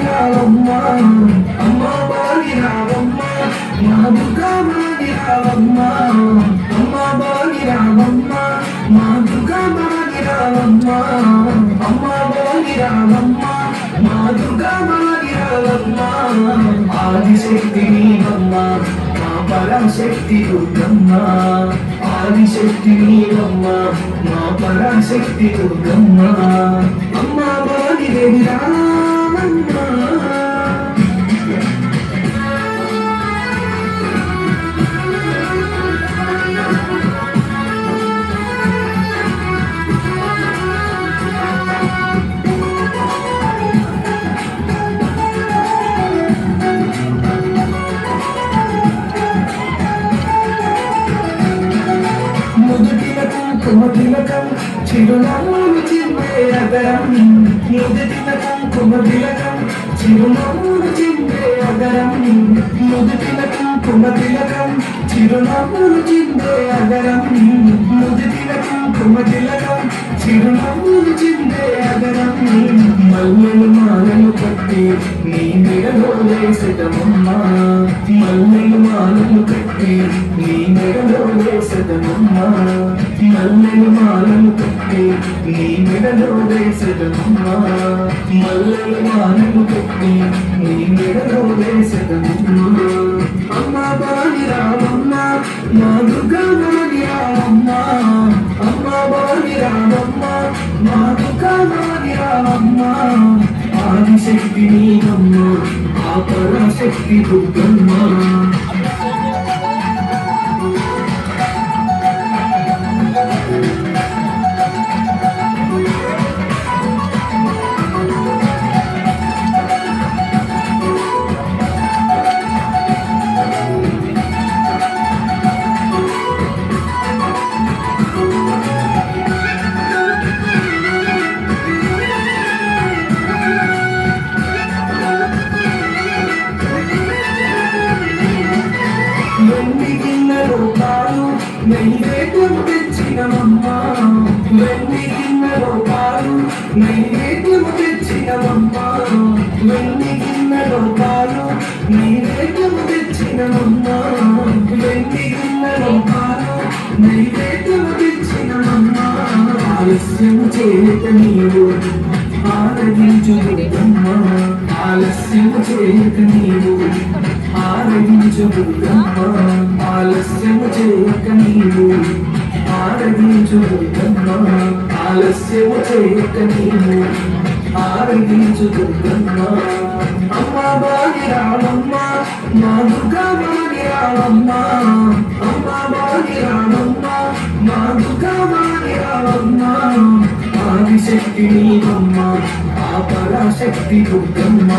రావమ్మ అమ్మ బాగి రావమ్మ మా దుర్గా బాగి రావమ్మ అమ్మ బాగి రావమ్మ మా దుర్గా బాగి రావమ్మ అమ్మ బాగి రావమ్మ మా దుర్గా బాగి రావమ్మ ఆదిశక్తి నీవమ్మ మా పరాశక్తి దుర్గమ్మ ఆదిశక్తి నీవమ్మ మా పరాశక్తి దుర్గమ్మ అమ్మ బాగి దేవి రామమ్మ కుంకుమతిలకం చిరునవ్వులు చిందే అగరం నుదుటిలకం కుంకుమతిలకం చిరునవ్వులు చిందే అగరం నుదుటిలకం కుంకుమతిలకం చిరునవ్వులు చిందే అగరం నుదుటిలకం కుంకుమతిలకం చిరునవ్వులు చిందే అగరం మల్లెలు మాలలు కట్టి నీ మెడలో వేసటమమ్మ మల్లెలు మాలలు కట్టి నీ మెడలో వేసటమమ్మ మల్లెలు మాలలు కట్టి నీ మెడలో వేసటమమ్మ మల్లెలు మాలలు కట్టి నీ మెడలో వేసటమమ్మ అమ్మ బాగి రామమ్మ మా దుర్గా బాగి రామమ్మ అమ్మ బాగి రామమ్మ మా దుర్గా బాగి రామమ్మ ఆదిశక్తి నీవమ్మ ఆ పరాశక్తి దుర్గమ్మ వెండి గిన్నెలో పాలు నైవేద్యం తెచ్చినమమ్మ వెండి గిన్నెలో పాలు నైవేద్యం తెచ్చినమమ్మ వెండి గిన్నెలో పాలు నైవేద్యం తెచ్చినమమ్మ వెండి గిన్నెలో పాలు నైవేద్యం తెచ్చినమమ్మ ఆలస్యం చేయక నీవు ఆరగించు దుర్గమ్మ ఆలస్యం చేయక నీవు ఆరగించు దుర్గమ్మ ఆలస్యము చేయక నీవు ఆరగించు దుర్గమ్మ ఆలస్యము చేయక నీవు ఆరగించు దుర్గమ్మ అమ్మ బాగి రామమ్మ మా దుర్గా బాగి రామమ్మ అమ్మ బాగి రామమ్మ మా దుర్గా బాగి రామమ్మ ఆదిశక్తి నీవమ్మ ఆ పరాశక్తి దుర్గమ్మ